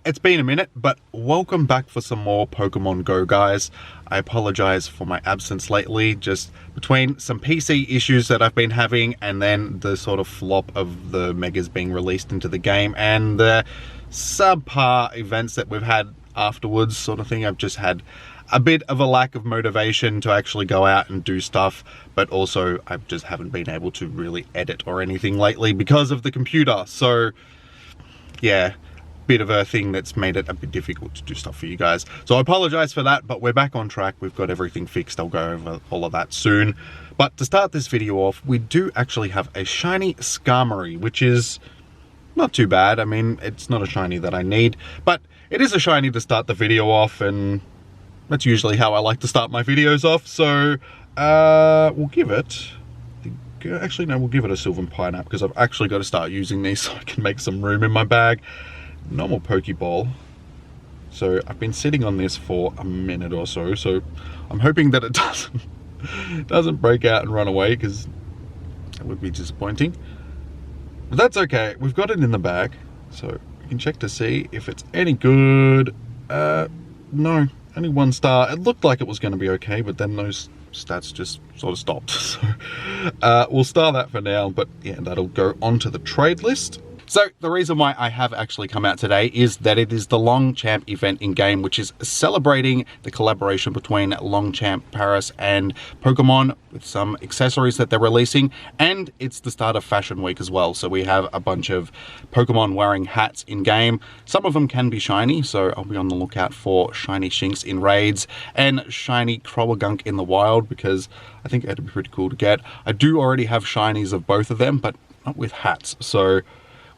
It's been a minute, but welcome back for some more Pokemon Go, guys. I apologize for my absence lately, just between some PC issues that I've been having and then the sort of flop of the Megas being released into the game and the subpar events that we've had afterwards sort of thing. I've just had a bit of a lack of motivation to actually go out and do stuff, but also I just haven't been able to really edit or anything lately because of the computer. So yeah, bit of a thing that's made it a bit difficult to do stuff for you guys. So I apologize for that, but we're back on track. We've got everything fixed. I'll go over all of that soon. But to start this video off, we do actually have a shiny Skarmory, which is not too bad. I mean, it's not a shiny that I need, but it is a shiny to start the video off, and that's usually how I like to start my videos off. So we'll give it, actually no, we'll give it a Sylvan Pineapple because I've actually got to start using these so I can make some room in my bag. Normal Pokeball. So I've been sitting on this for a minute or so, so I'm hoping that it doesn't break out and run away, because that would be disappointing. But that's okay, we've got it in the bag, so we can check to see if it's any good. No, only 1 star. It looked like it was going to be okay, but then those stats just sort of stopped. So we'll star that for now, but yeah, that'll go onto the trade list. So the reason why I have actually come out today is that it is the Longchamp event in game, which is celebrating the collaboration between Longchamp Paris and Pokemon with some accessories that they're releasing, and it's the start of Fashion Week as well. So we have a bunch of Pokemon wearing hats in game. Some of them can be shiny, so I'll be on the lookout for shiny Shinx in raids and shiny Kricketot in the wild, because I think that'd be pretty cool to get. I do already have shinies of both of them, but not with hats, so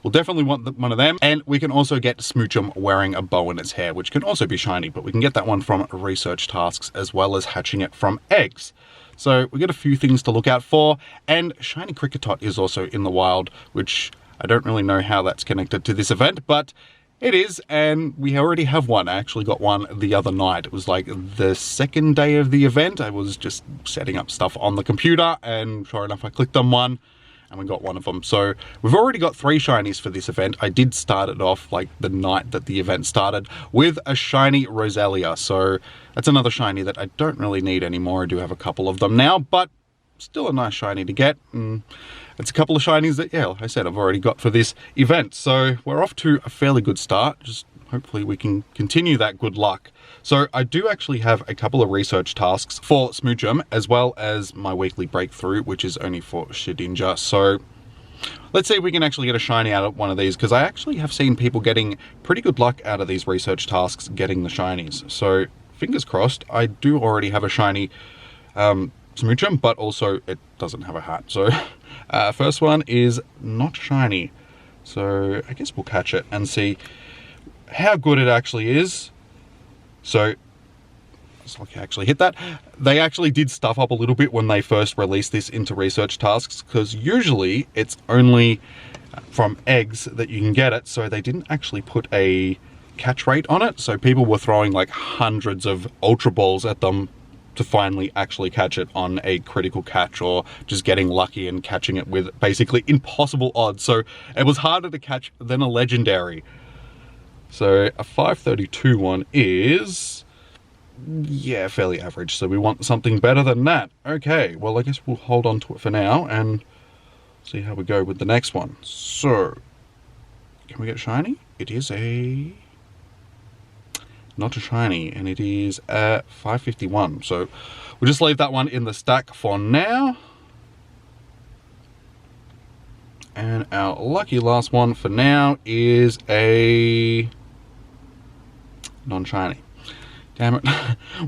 we'll definitely want one of them. And we can also get Smoochum wearing a bow in its hair, which can also be shiny, but we can get that one from research tasks as well as hatching it from eggs. So we get a few things to look out for. And shiny Kricketot is also in the wild, which I don't really know how that's connected to this event, but it is, and we already have one. I actually got one the other night. It was like the second day of the event. I was just setting up stuff on the computer, and sure enough, I clicked on one and we got one of them. So we've already got 3 shinies for this event. I did start it off like the night that the event started with a shiny Roselia. So that's another shiny that I don't really need anymore. I do have a couple of them now, but still a nice shiny to get. And it's a couple of shinies that, yeah, like I said, I've already got for this event. So we're off to a fairly good start. Just hopefully we can continue that good luck. So I do actually have a couple of research tasks for Smoochum, as well as my weekly breakthrough, which is only for Shedinja. So let's see if we can actually get a shiny out of one of these, because I actually have seen people getting pretty good luck out of these research tasks, getting the shinies. So fingers crossed. I do already have a shiny Smoochum, but also it doesn't have a hat. So first one is not shiny. So I guess we'll catch it and see how good it actually is. So let's actually hit that. They actually did stuff up a little bit when they first released this into research tasks, because usually it's only from eggs that you can get it. So they didn't actually put a catch rate on it. So people were throwing like hundreds of Ultra Balls at them to finally actually catch it on a critical catch, or just getting lucky and catching it with basically impossible odds. So it was harder to catch than a legendary. So a 532 one is, yeah, fairly average. So we want something better than that. Okay, well, I guess we'll hold on to it for now and see how we go with the next one. So, can we get shiny? It is not a shiny, and it is a 551. So we'll just leave that one in the stack for now. And our lucky last one for now is a non-shiny. Damn it.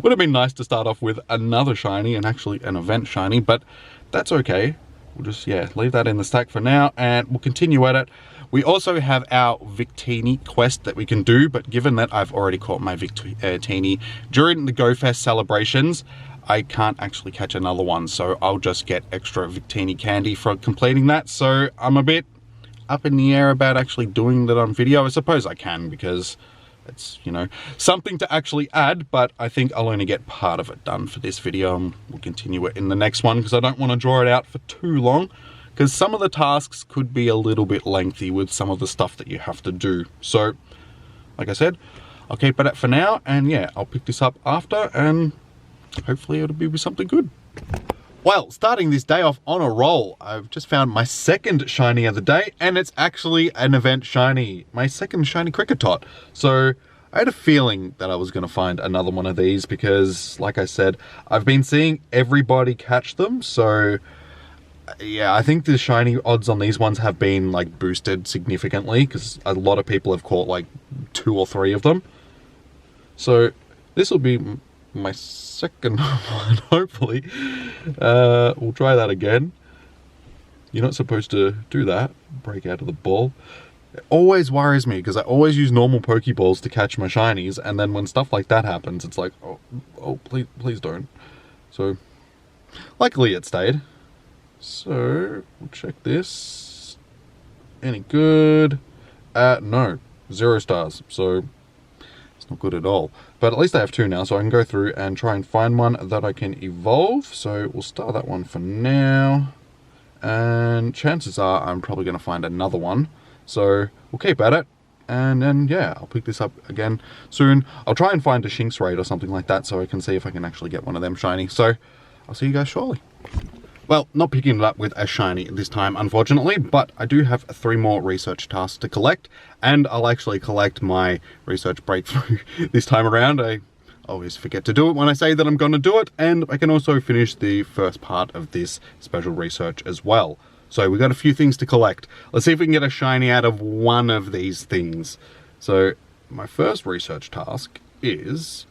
Would have been nice to start off with another shiny, and actually an event shiny, but that's okay. We'll just, yeah, leave that in the stack for now, and we'll continue at it. We also have our Victini quest that we can do, but given that I've already caught my Victini during the GoFest celebrations, I can't actually catch another one, so I'll just get extra Victini candy for completing that. So I'm a bit up in the air about actually doing that on video. I suppose I can, because it's, you know, something to actually add, but I think I'll only get part of it done for this video, and we'll continue it in the next one, because I don't want to draw it out for too long, because some of the tasks could be a little bit lengthy with some of the stuff that you have to do. So like I said, I'll keep it at for now, and yeah, I'll pick this up after, and hopefully it'll be with something good. Well, starting this day off on a roll, I've just found my second shiny of the day, and it's actually an event shiny. My second shiny Kricketot. So I had a feeling that I was going to find another one of these because, like I said, I've been seeing everybody catch them. So yeah, I think the shiny odds on these ones have been like boosted significantly because a lot of people have caught like 2 or 3 of them. So this will be my second one, hopefully. We'll try that again. You're not supposed to do that. Break out of the ball. It always worries me because I always use normal Pokeballs to catch my shinies, and then when stuff like that happens, it's like, oh, please don't. So, luckily it stayed. So, we'll check this. Any good? No. 0 stars. So, it's not good at all. But at least I have 2 now, so I can go through and try and find one that I can evolve. So we'll start that one for now. And chances are I'm probably going to find another one. So we'll keep at it. And then, yeah, I'll pick this up again soon. I'll try and find a Shinx Raid or something like that so I can see if I can actually get one of them shiny. So I'll see you guys shortly. Well, not picking it up with a shiny this time, unfortunately, but I do have 3 more research tasks to collect, and I'll actually collect my research breakthrough this time around. I always forget to do it when I say that I'm going to do it, and I can also finish the first part of this special research as well. So we've got a few things to collect. Let's see if we can get a shiny out of one of these things. So my first research task is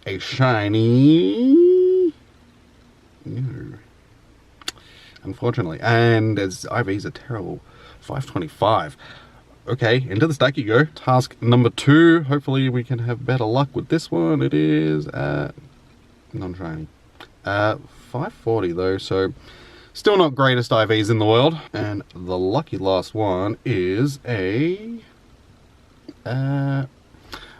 a shiny... No. Unfortunately, and as IVs are terrible. 525. Okay, into the stack you go. Task number 2. Hopefully we can have better luck with this one. It is non-shiny. 540 though, so still not greatest IVs in the world. And the lucky last one is a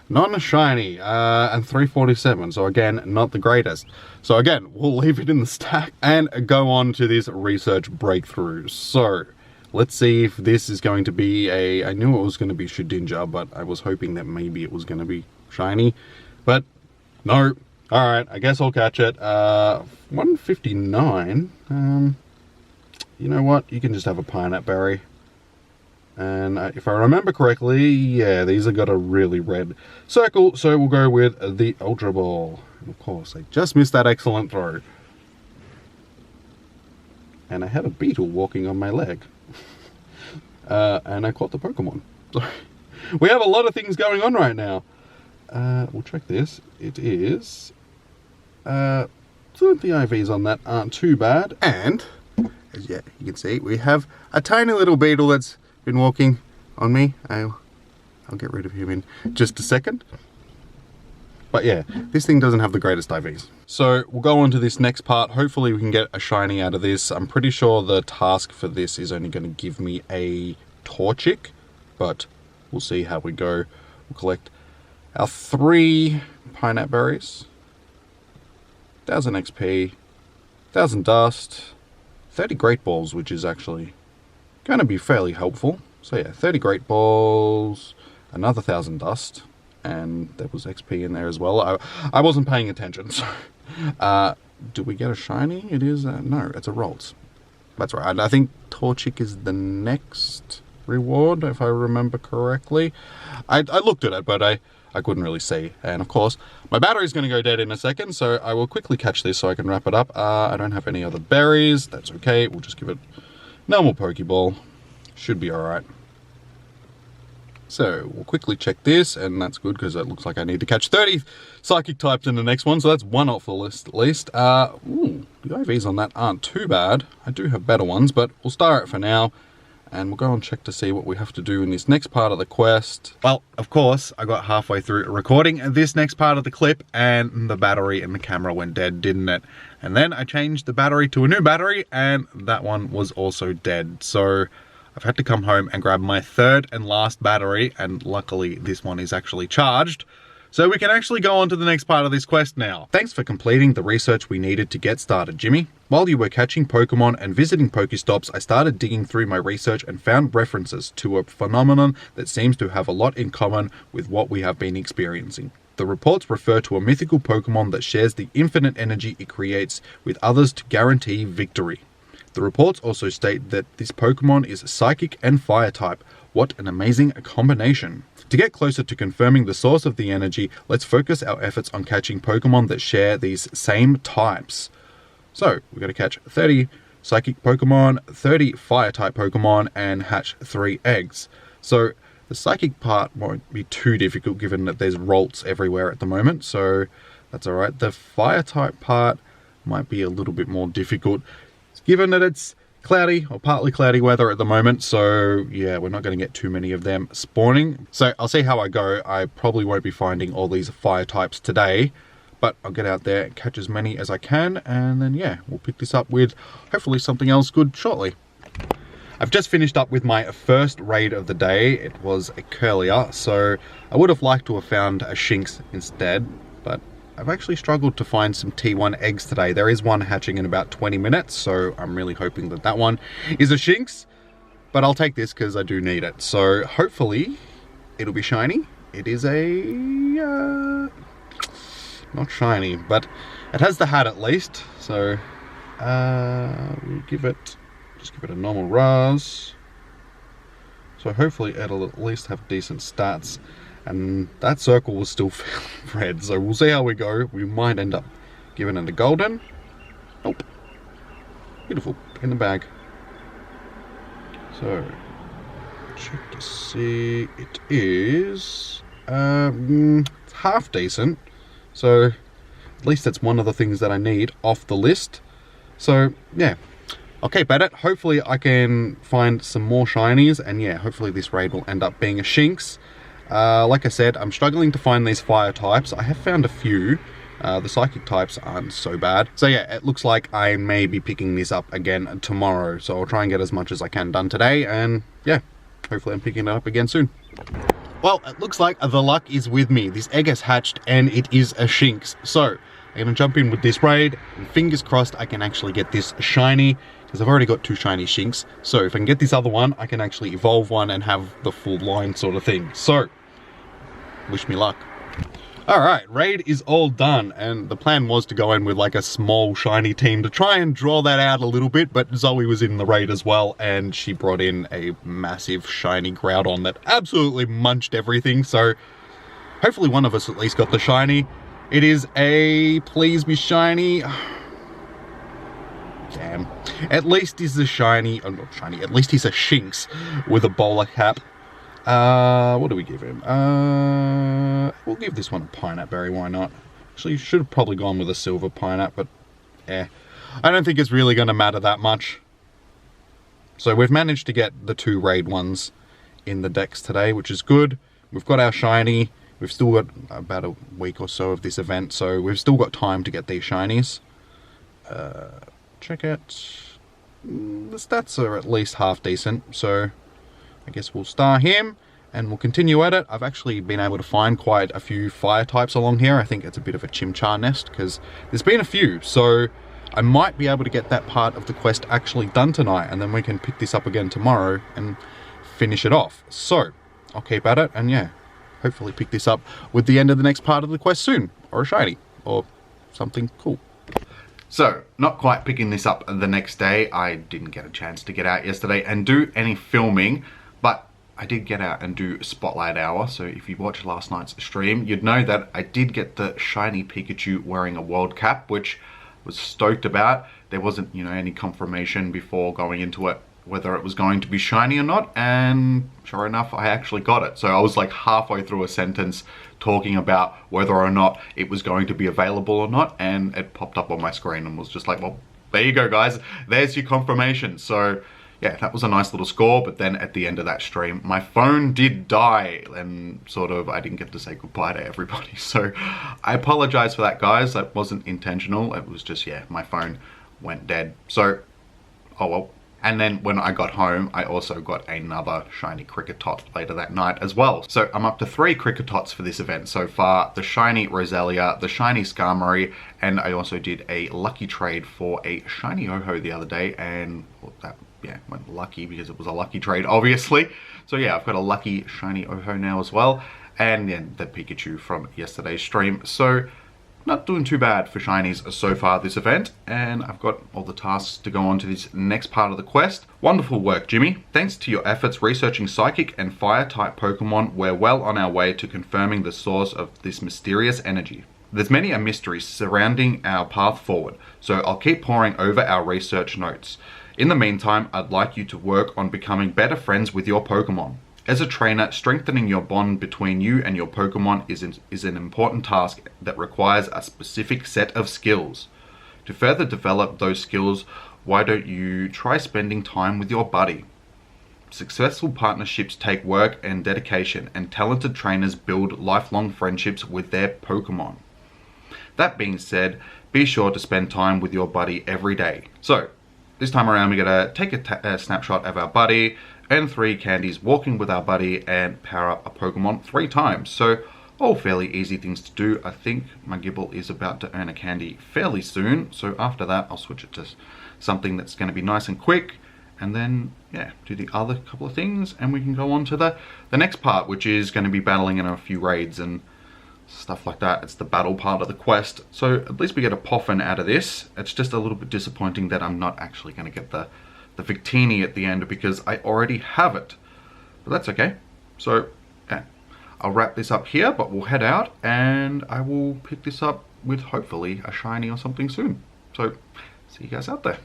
non-shiny, and 347, so again, not the greatest. So again, we'll leave it in the stack and go on to this research breakthrough. So, let's see if this is going to be a... I knew it was going to be Shedinja, but I was hoping that maybe it was going to be shiny. But, no. Alright, I guess I'll catch it. 159. You know what? You can just have a pineapple berry. And if I remember correctly, yeah, these have got a really red circle, so we'll go with the Ultra Ball. And of course, I just missed that excellent throw. And I had a beetle walking on my leg. And I caught the Pokemon. So, we have a lot of things going on right now. We'll check this. It is... the IVs on that aren't too bad. And, as you can see, we have a tiny little beetle that's been walking on me. I'll get rid of him in just a second. But yeah, this thing doesn't have the greatest IVs. So we'll go on to this next part. Hopefully we can get a shiny out of this. I'm pretty sure the task for this is only going to give me a Torchic, but we'll see how we go. We'll collect our 3 pineapple berries, 1000 XP, 1000 dust, 30 great balls, which is actually going to be fairly helpful. So yeah, 30 great balls, another 1000 dust, and there was XP in there as well. I wasn't paying attention. So, do we get a shiny? It is, no, it's a Rolls. That's right. I think Torchic is the next reward, if I remember correctly. I looked at it, but I couldn't really see. And of course, my battery's going to go dead in a second, so I will quickly catch this so I can wrap it up. I don't have any other berries. That's okay. We'll just give it normal Pokeball. Should be alright. So, we'll quickly check this, and that's good because it looks like I need to catch 30 Psychic types in the next one, so that's 1 off the list at least. Ooh, the IVs on that aren't too bad. I do have better ones, but we'll star it for now, and we'll go and check to see what we have to do in this next part of the quest. Well, of course, I got halfway through recording this next part of the clip, and the battery in the camera went dead, didn't it? And then I changed the battery to a new battery, and that one was also dead. So I've had to come home and grab my 3rd and last battery, and luckily this one is actually charged. So we can actually go on to the next part of this quest now. Thanks for completing the research we needed to get started, Jimmy. While you were catching Pokemon and visiting Pokestops, I started digging through my research and found references to a phenomenon that seems to have a lot in common with what we have been experiencing. The reports refer to a mythical Pokemon that shares the infinite energy it creates with others to guarantee victory. The reports also state that this Pokemon is Psychic and Fire type. What an amazing combination. To get closer to confirming the source of the energy, let's focus our efforts on catching Pokemon that share these same types. So, we're going to catch 30 Psychic Pokemon, 30 Fire type Pokemon, and hatch 3 eggs. So, the Psychic part won't be too difficult given that there's Rolts everywhere at the moment, so that's alright. The Fire type part might be a little bit more difficult given that it's cloudy or partly cloudy weather at the moment, so yeah, we're not going to get too many of them spawning. So I'll see how I go. I probably won't be finding all these fire types today, but I'll get out there and catch as many as I can, and then yeah, we'll pick this up with hopefully something else good shortly. I've just finished up with my first raid of the day. It was a Curlier, so I would have liked to have found a Shinx instead, but I've actually struggled to find some T1 eggs today. There is one hatching in about 20 minutes, so I'm really hoping that that one is a Shinx. But I'll take this because I do need it. So hopefully it'll be shiny. It is a... not shiny, but it has the hat at least. So we'll give it... just give it a normal Raz. So hopefully it'll at least have decent stats. And that circle was still red, so we'll see how we go. We might end up giving it a golden. Nope. Beautiful. In the bag. So, check to see. It is... it's half decent. So, at least that's one of the things that I need off the list. So, yeah. I'll keep at it. Hopefully I can find some more shinies. And yeah, hopefully this raid will end up being a Shinx. Like I said, I'm struggling to find these fire types. I have found a few. The psychic types aren't so bad. So yeah, it looks like I may be picking this up again tomorrow. So I'll try and get as much as I can done today. And yeah, hopefully I'm picking it up again soon. Well, it looks like the luck is with me. This egg has hatched and it is a Shinx. So I'm going to jump in with this raid. And fingers crossed I can actually get this shiny. Because I've already got 2 shiny Shinx. So if I can get this other one, I can actually evolve one and have the full line sort of thing. So, wish me luck. Alright, raid is all done. And the plan was to go in with like a small shiny team to try and draw that out a little bit. But Zoe was in the raid as well. And she brought in a massive shiny Groudon that absolutely munched everything. So, hopefully one of us at least got the shiny. It is a please be shiny. Damn. At least he's a shiny, oh not shiny, at least he's a Shinx with a bowler cap. What do we give him? We'll give this one a Pineapple Berry, why not? Actually, should have probably gone with a Silver Pineapple, but I don't think it's really going to matter that much. So we've managed to get the 2 raid ones in the decks today, which is good. We've got our shiny. We've still got about a week or so of this event, so we've still got time to get these shinies. Check it. The stats are at least half decent, so I guess we'll star him and we'll continue at it. I've actually been able to find quite a few fire types along here. I think it's a bit of a Chimchar nest because there's been a few, so I might be able to get that part of the quest actually done tonight, and then we can pick this up again tomorrow and finish it off. So I'll keep at it and yeah, hopefully pick this up with the end of the next part of the quest soon, or a shiny or something cool. So, not quite picking this up the next day. I didn't get a chance to get out yesterday and do any filming, but I did get out and do Spotlight Hour. So if you watched last night's stream, you'd know that I did get the shiny Pikachu wearing a world cap, which I was stoked about. There wasn't, you know, any confirmation before going into it whether it was going to be shiny or not, and sure enough, I actually got it. So I was like halfway through a sentence talking about whether or not it was going to be available or not, and it popped up on my screen and was just like, well, there you go guys, there's your confirmation. So yeah, that was a nice little score, but then at the end of that stream, my phone did die and sort of, I didn't get to say goodbye to everybody. So I apologize for that, guys. That wasn't intentional. It was just, yeah, my phone went dead. So, oh well, And then when I got home, I also got another shiny Kricketot later that night as well. So I'm up to 3 Kricketots for this event so far. The shiny Roselia, the shiny Skarmory, and I also did a lucky trade for a shiny Ho-Oh the other day, and well, that, yeah, went lucky because it was a lucky trade, obviously. So yeah, I've got a lucky shiny Ho-Oh now as well. And then the Pikachu from yesterday's stream. So not doing too bad for shinies so far this event, and I've got all the tasks to go on to this next part of the quest. Wonderful work, Jimmy. Thanks to your efforts researching psychic and fire type Pokemon, we're well on our way to confirming the source of this mysterious energy. There's many a mystery surrounding our path forward, so I'll keep poring over our research notes. In the meantime, I'd like you to work on becoming better friends with your Pokemon. As a trainer, strengthening your bond between you and your Pokemon is an important task that requires a specific set of skills. To further develop those skills, why don't you try spending time with your buddy? Successful partnerships take work and dedication, and talented trainers build lifelong friendships with their Pokemon. That being said, be sure to spend time with your buddy every day. So, this time around we're going to take a snapshot of our buddy, and 3 candies, walking with our buddy, and power up a Pokemon 3 times. So all fairly easy things to do. I think my Gibble is about to earn a candy fairly soon. So after that, I'll switch it to something that's going to be nice and quick. And then, yeah, do the other couple of things. And we can go on to the next part, which is going to be battling in a few raids and stuff like that. It's the battle part of the quest. So at least we get a Poffin out of this. It's just a little bit disappointing that I'm not actually going to get the Victini at the end because I already have it, but that's okay. So yeah, I'll wrap this up here, but we'll head out and I will pick this up with hopefully a shiny or something soon. So see you guys out there.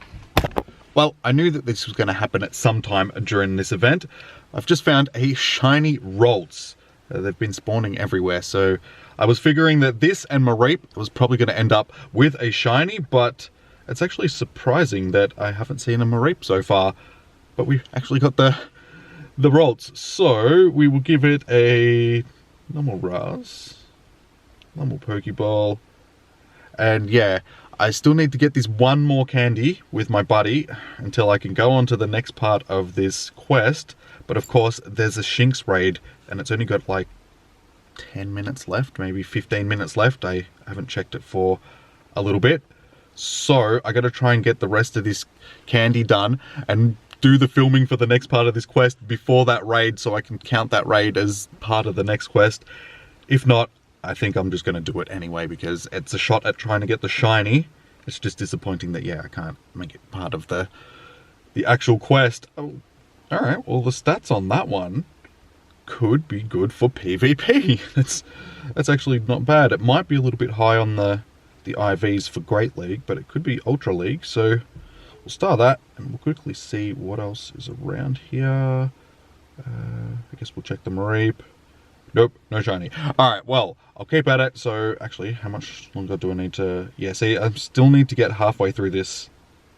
Well, I knew that this was going to happen at some time during this event. I've just found a shiny Rolts. They've been spawning everywhere, so I was figuring that this and Mareep was probably going to end up with a shiny, but it's actually surprising that I haven't seen a Mareep so far, but we've actually got the Rolts. So we will give it a normal Raz, normal Pokeball, and yeah, I still need to get this one more candy with my buddy until I can go on to the next part of this quest. But of course, there's a Shinx Raid, and it's only got like 10 minutes left, maybe 15 minutes left. I haven't checked it for a little bit. So I got to try and get the rest of this candy done and do the filming for the next part of this quest before that raid, so I can count that raid as part of the next quest. If not, I think I'm just going to do it anyway because it's a shot at trying to get the shiny. It's just disappointing that, yeah, I can't make it part of the actual quest. Oh, all right, well, the stats on that one could be good for PvP. That's actually not bad. It might be a little bit high on the IVs for Great League, but it could be Ultra League, so we'll start that and we'll quickly see what else is around here. I guess we'll check the Mareep. Nope, no shiny. Alright, well, I'll keep at it. So actually, how much longer do I need to... Yeah, see, I still need to get halfway through this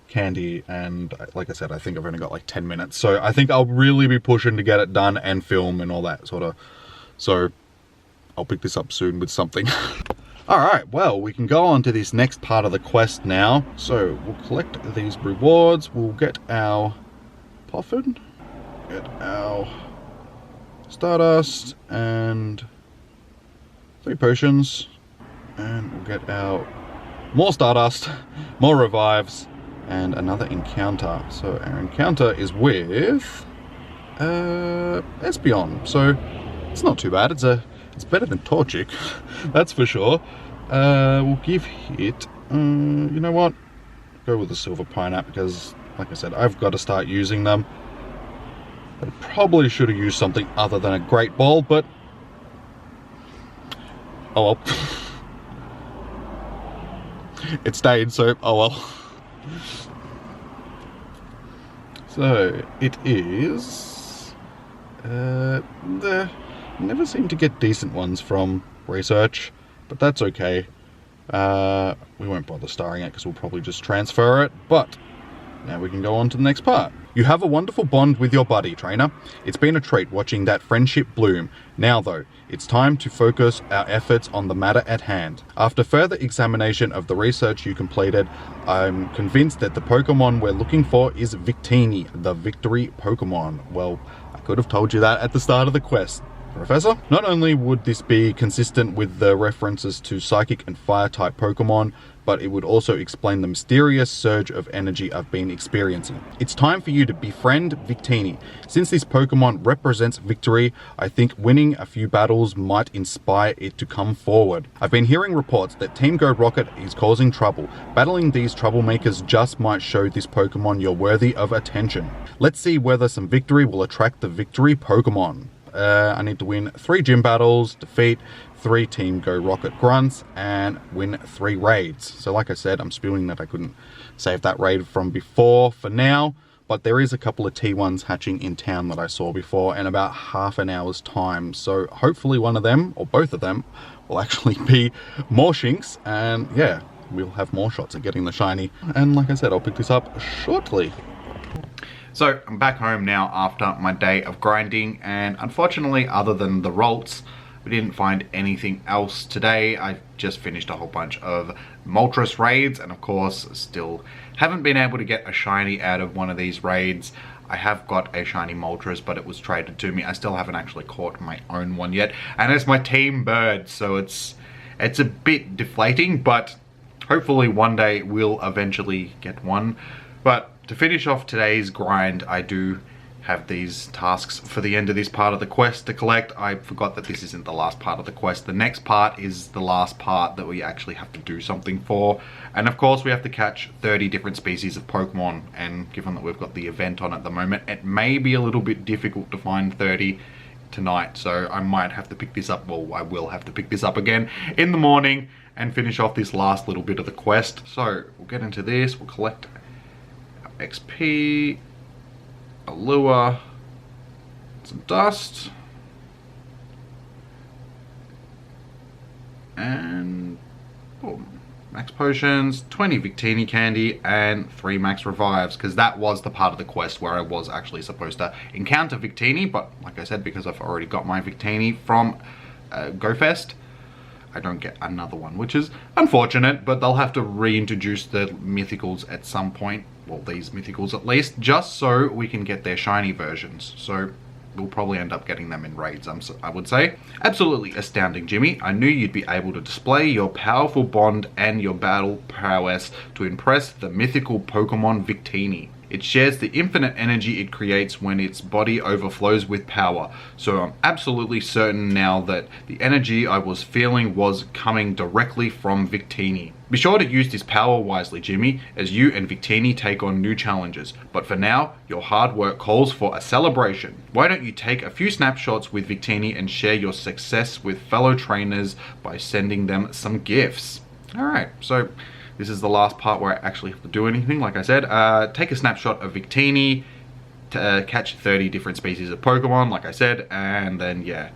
candy, and like I said, I think I've only got like 10 minutes, so I think I'll really be pushing to get it done and film and all that sort of. So I'll pick this up soon with something. Alright, well, we can go on to this next part of the quest now. So, we'll collect these rewards, we'll get our Poffin, get our Stardust, and 3 potions, and we'll get our more Stardust, more revives, and another encounter. So, our encounter is with Espeon, so it's not too bad. It's better than Torchic, that's for sure. We'll give it, you know what, go with the Silver Pineapple because, like I said, I've got to start using them. I probably should have used something other than a Great Ball, but oh well. It stayed, so oh well. So, it is... never seem to get decent ones from research, but that's okay. We won't bother starring it because we'll probably just transfer it, but now we can go on to the next part. You have a wonderful bond with your buddy, trainer. It's been a treat watching that friendship bloom. Now though, it's time to focus our efforts on the matter at hand. After further examination of the research you completed, I'm convinced that the Pokemon we're looking for is Victini, the victory Pokemon. Well, I could have told you that at the start of the quest, Professor. Not only would this be consistent with the references to Psychic and Fire-type Pokemon, but it would also explain the mysterious surge of energy I've been experiencing. It's time for you to befriend Victini. Since this Pokemon represents victory, I think winning a few battles might inspire it to come forward. I've been hearing reports that Team Go Rocket is causing trouble. Battling these troublemakers just might show this Pokemon you're worthy of attention. Let's see whether some victory will attract the victory Pokemon. I need to win 3 gym battles, defeat 3 Team Go Rocket grunts, and win 3 raids. So like I said, I'm spewing that I couldn't save that raid from before for now, but there is a couple of T1s hatching in town that I saw before in about half an hour's time. So hopefully one of them, or both of them, will actually be more Shinx, and yeah, we'll have more shots at getting the shiny. And like I said, I'll pick this up shortly. So I'm back home now after my day of grinding, and unfortunately, other than the Rolts, we didn't find anything else today. I just finished a whole bunch of Moltres raids, and of course still haven't been able to get a shiny out of one of these raids. I have got a shiny Moltres, but it was traded to me. I still haven't actually caught my own one yet, and it's my team bird, so it's a bit deflating, but hopefully one day we'll eventually get one. But to finish off today's grind, I do have these tasks for the end of this part of the quest to collect. I forgot that this isn't the last part of the quest. The next part is the last part that we actually have to do something for. And of course we have to catch 30 different species of Pokemon. And given that we've got the event on at the moment, it may be a little bit difficult to find 30 tonight. So I might have to pick this up, well, I will have to pick this up again in the morning and finish off this last little bit of the quest. So we'll get into this, we'll collect XP, a lure, some dust, and max potions, 20 Victini candy, and 3 max revives, because that was the part of the quest where I was actually supposed to encounter Victini, but like I said, because I've already got my Victini from GoFest, I don't get another one, which is unfortunate, but they'll have to reintroduce the mythicals at some point. Well, these mythicals at least, just so we can get their shiny versions. So we'll probably end up getting them in raids, I would say. Absolutely astounding, Jimmy. I knew you'd be able to display your powerful bond and your battle prowess to impress the mythical Pokemon Victini. It shares the infinite energy it creates when its body overflows with power. So I'm absolutely certain now that the energy I was feeling was coming directly from Victini. Be sure to use this power wisely, Jimmy, as you and Victini take on new challenges. But for now, your hard work calls for a celebration. Why don't you take a few snapshots with Victini and share your success with fellow trainers by sending them some gifts? Alright, so this is the last part where I actually have to do anything. Like I said, take a snapshot of Victini to catch 30 different species of Pokemon, like I said, and then, yeah,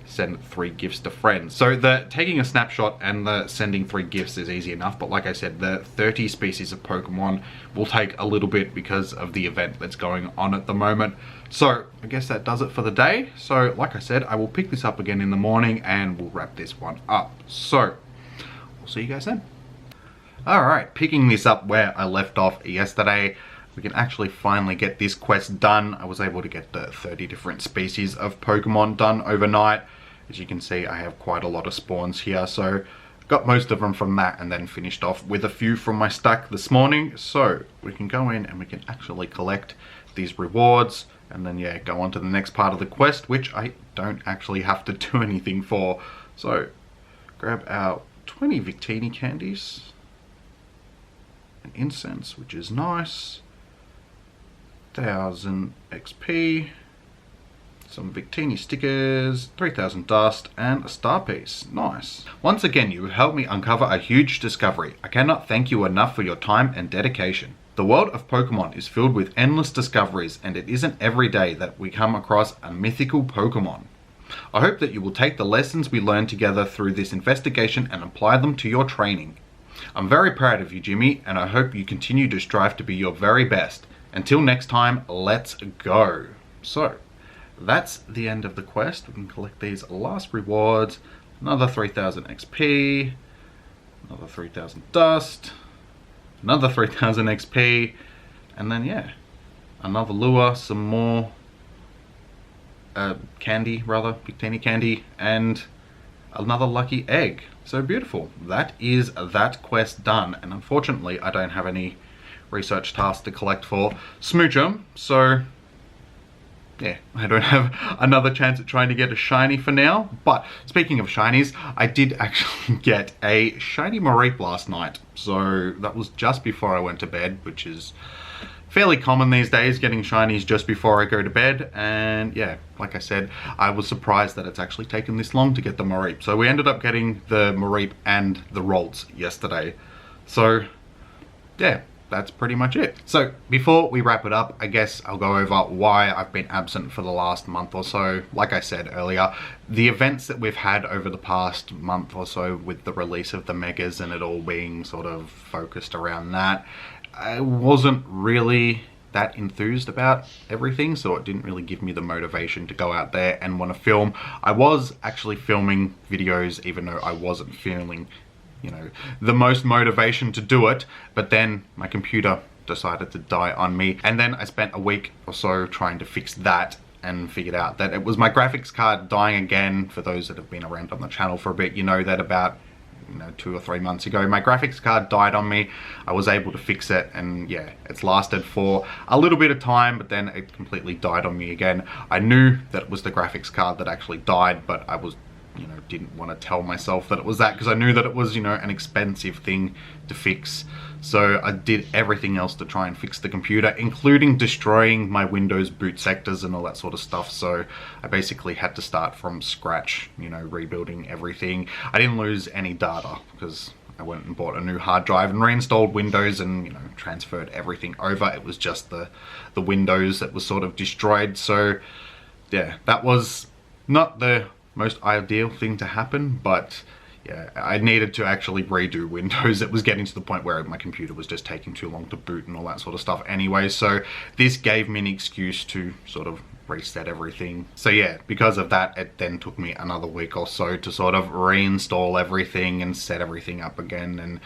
send 3 gifts to friends. So the taking a snapshot and the sending 3 gifts is easy enough, but like I said, the 30 species of Pokemon will take a little bit because of the event that's going on at the moment. So I guess that does it for the day. So like I said, I will pick this up again in the morning and we'll wrap this one up. So we'll see you guys then. Alright, picking this up where I left off yesterday, we can actually finally get this quest done. I was able to get the 30 different species of Pokemon done overnight. As you can see, I have quite a lot of spawns here, so got most of them from that and then finished off with a few from my stack this morning. So we can go in and we can actually collect these rewards and then, yeah, go on to the next part of the quest, which I don't actually have to do anything for. So grab our 20 Victini candies. An incense, which is nice, 1000 XP, some Victini stickers, 3000 dust, and a star piece. Nice. Once again, you have helped me uncover a huge discovery. I cannot thank you enough for your time and dedication. The world of Pokemon is filled with endless discoveries, and it isn't every day that we come across a mythical Pokemon. I hope that you will take the lessons we learned together through this investigation and apply them to your training. I'm very proud of you, Jimmy, and I hope you continue to strive to be your very best. until next time, let's go. So that's the end of the quest. We can collect these last rewards. Another 3000 XP, another 3000 dust, another 3000 XP, and then yeah, another lure, some more candy, rather, Victini candy, and another lucky egg. So beautiful. That is that quest done, and unfortunately I don't have any research tasks to collect for Smoochum, so yeah, I don't have another chance at trying to get a shiny for now. But speaking of shinies, I did actually get a shiny Mareep last night. So that was just before I went to bed, which is fairly common these days, getting shinies just before I go to bed. And yeah, like I said, I was surprised that it's actually taken this long to get the Mareep. So we ended up getting the Mareep and the Rolts yesterday. So yeah, that's pretty much it. So before we wrap it up, I guess I'll go over why I've been absent for the last month or so. Like I said earlier, the events that we've had over the past month or so with the release of the megas and it all being sort of focused around that, I wasn't really that enthused about everything, so it didn't really give me the motivation to go out there and want to film. I was actually filming videos even though I wasn't feeling, you know, the most motivation to do it, but then my computer decided to die on me, and then I spent a week or so trying to fix that and figured out that it was my graphics card dying again. For those that have been around on the channel for a bit, you know that about 2 or 3 months ago my graphics card died on me. I was able to fix it, and yeah, it's lasted for a little bit of time, but then it completely died on me again. I knew that it was the graphics card that actually died, but I was, didn't want to tell myself that it was that, because I knew that it was, an expensive thing to fix. So I did everything else to try and fix the computer, including destroying my Windows boot sectors and all that sort of stuff. So I basically had to start from scratch, rebuilding everything. I didn't lose any data because I went and bought a new hard drive and reinstalled Windows and, transferred everything over. It was just the Windows that was sort of destroyed. So yeah, that was not the most ideal thing to happen, but yeah, I needed to actually redo Windows. It was getting to the point where my computer was just taking too long to boot and all that sort of stuff anyway, so this gave me an excuse to sort of reset everything. So yeah, because of that, it then took me another week or so to sort of reinstall everything and set everything up again, and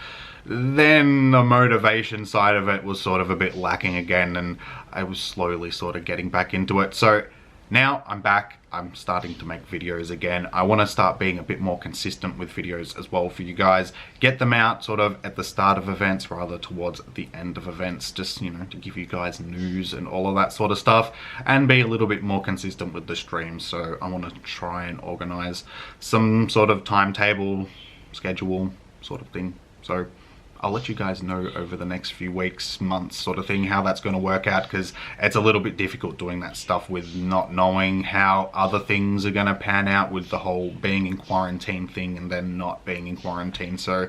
then the motivation side of it was sort of a bit lacking again, and I was slowly sort of getting back into it. So now I'm back, I'm starting to make videos again. I want to start being a bit more consistent with videos as well for you guys. Get them out sort of at the start of events rather towards the end of events, just, to give you guys news and all of that sort of stuff, and be a little bit more consistent with the streams. So I want to try and organize some sort of timetable, schedule sort of thing. So I'll let you guys know over the next few weeks, months sort of thing, how that's going to work out, because it's a little bit difficult doing that stuff with not knowing how other things are going to pan out with the whole being in quarantine thing and then not being in quarantine. So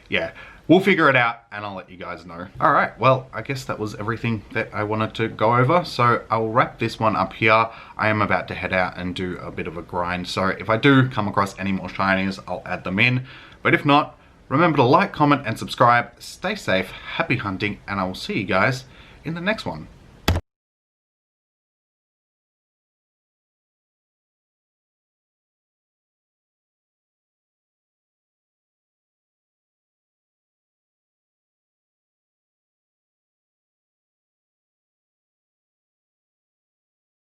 yeah, we'll figure it out and I'll let you guys know. All right, well, I guess that was everything that I wanted to go over. So I'll wrap this one up here. I am about to head out and do a bit of a grind. So if I do come across any more shinies, I'll add them in. But if not, remember to like, comment, and subscribe. Stay safe, happy hunting, and I will see you guys in the next one.